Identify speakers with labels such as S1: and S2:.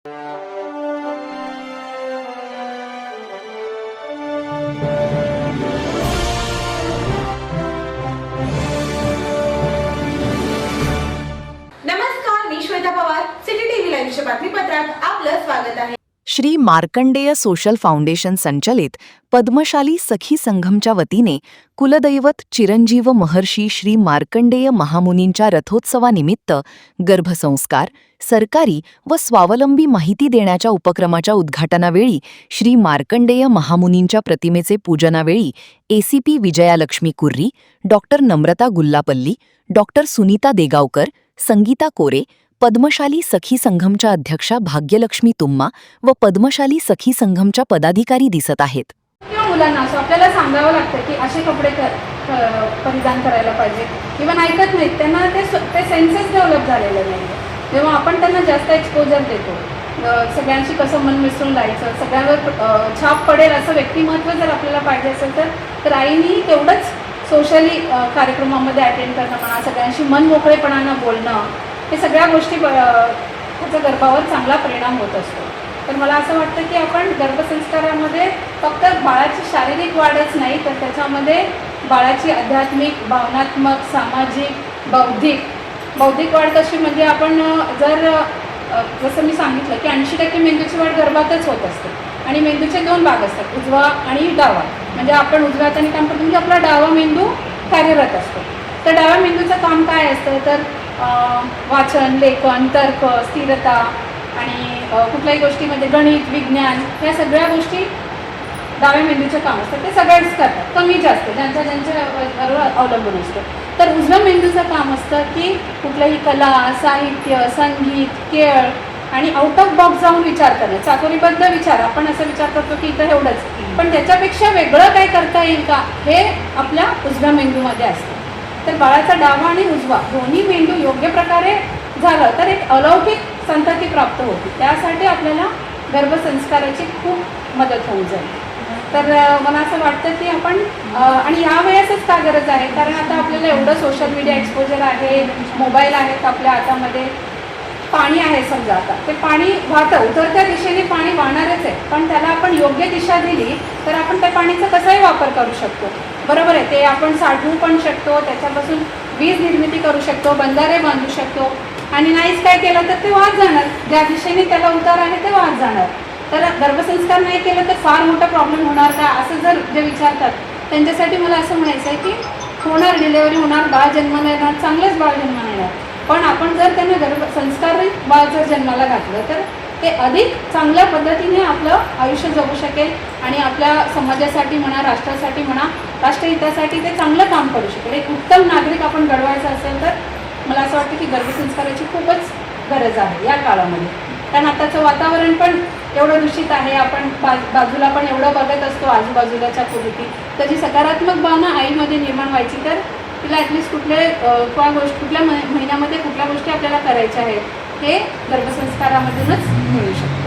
S1: नमस्कार, मी Shweta Pawar. City TV लाईव्हच्या बातमीपत्रात आपलं स्वागत आहे.
S2: श्री मार्कंडेय सोशल फाउंडेशन संचलित पद्मशाली सखी संघमच्या वतीने कुलदैवत चिरंजीव महर्षी श्री मार्कंडेय महामुनींच्या रथोत्सवानिमित्त गर्भसंस्कार, सरकारी व स्वावलंबी माहिती देण्याच्या उपक्रमाच्या उद्घाटनावेळी श्री मार्कंडेय महामुनींच्या प्रतिमेचे पूजनावेळी एसीपी विजयालक्ष्मी कुर्री, डॉक्टर नम्रता गुल्लापल्ली, डॉक्टर सुनीता देगावकर, संगीता कोरे, पद्मशाली सखी संघमच्या अध्यक्षा भाग्यलक्ष्मी तुम्मा व पद्मशाली सखी संघमच्या पदाधिकारी दिसत आहेत.
S3: किंवा मुलांना असं आपल्याला सांगावं लागतं की असे कपडे परिधान करायला पाहिजे. इव्हन ऐकत नाहीत, त्यांना ते सेन्सेस डेव्हलप झालेले नाही. जेव्हा आपण त्यांना जास्त एक्सपोजर देतो, सगळ्यांशी कसं मन मिसळून राहायचं, सगळ्यांवर छाप पडेल असं व्यक्तिमत्व जर आपल्याला पाहिजे असेल तर आईनी तेवढंच सोशली कार्यक्रमामध्ये अटेंड करणं म्हणा, सगळ्यांशी मन मोकळेपणानं बोलणं, हे सगळ्या गोष्टी त्याचा गर्भावर चांगला परिणाम होत असतो. तर मला असं वाटतं की आपण गर्भसंस्कारामध्ये फक्त बाळाची शारीरिक वाढच नाही, तर त्याच्यामध्ये बाळाची आध्यात्मिक, भावनात्मक, सामाजिक, बौद्धिक वाढ कशी, म्हणजे आपण जसं मी सांगितलं की 80% मेंदूची वाढ गर्भातच होत असते. आणि मेंदूचे 2 भाग असतात, उजवा आणि डावा. म्हणजे आपण उजव्या हाताने काम करतो, म्हणजे आपला डावा मेंदू कार्यरत असतो. तर डाव्या मेंदूचं काम काय असतं, तर वाचन, लेखन, तर्क, स्थिरता आणि कुठल्याही गोष्टीमध्ये गणित, विज्ञान, ह्या सगळ्या गोष्टी डाव्या मेंदूचं काम असतं. ते सगळेच करतात, कमी जास्त ज्यांच्यावर अवलंबून असतं. तर उजव्या मेंदूचं काम असतं की कुठल्याही कला, साहित्य, संगीत, खेळ आणि आउट ऑफ बॉक्स जाऊन विचार करणं, चाकोरीबद्ध विचार. आपण असं विचार करतो की इथं एवढंच, पण त्याच्यापेक्षा वेगळं काय करता येईल का, हे आपल्या उजव्या मेंदूमध्ये असतं. तर बाळाचा डावा आणि उजवा दोन्ही मेंदू योग्य प्रकारे झालं तर एक अलौकिक संतती प्राप्त होती. त्यासाठी आपल्याला गर्भसंस्काराची खूप मदत होऊन जाईल. तर मला असं वाटतं की आपण आणि या वेळेसच का गरज आहे, कारण आता आपल्याला एवढं सोशल मीडिया एक्सपोजर आहे, मोबाईल आहेत आपल्या हातामध्ये, पाणी आहे समजा, आता ते पाणी वाहतं, उतरत्या दिशेने पाणी वाहणारच आहे, पण त्याला आपण योग्य दिशा दिली तर आपण त्या पाणीचा कसाही वापर करू शकतो. बरोबर आहे, ते आपण साठवू पण शकतो, त्याच्यापासून वीज निर्मिती करू शकतो, बंधारे बांधू शकतो. आणि नाहीच काय केलं तर ते वाहत जाणार, ज्या दिशेने त्याला उतार आहे ते वाहत जाणार. तर गर्भसंस्कार नाही केलं तर फार मोठा प्रॉब्लेम होणार का, असं जर जे विचारतात त्यांच्यासाठी मला असं म्हणायचं आहे की होणार, डिलेवरी होणार, बाळ जन्माला येणार, चांगलंच बाळ जन्माला येणार. पण आपण जर त्यांना गर्भसंस्कारित बाळ जर जन्माला घातलं तर ते अधिक चांगल्या पद्धतीने आपलं आयुष्य जगू शकेल आणि आपल्या समाजासाठी म्हणा, राष्ट्रासाठी म्हणा, राष्ट्रहितासाठी ते चांगलं काम करू शकेल. एक उत्तम नागरिक आपण घडवायचा असेल तर मला असं वाटतं की गर्भसंस्काराची खूपच गरज आहे या काळामध्ये. कारण आताचं वातावरण पण एवढं दूषित आहे, आपण बाजूला पण एवढं बघत असतो आजूबाजूलाच्या कुरीती. त्याची सकारात्मक भावना आईमध्ये निर्माण व्हायची तर तिला ॲटलिस्ट कुठल्या महिन्यामध्ये कुठल्या गोष्टी आपल्याला करायच्या आहेत हे गर्भसंस्कारामधूनच मिळू शकतं.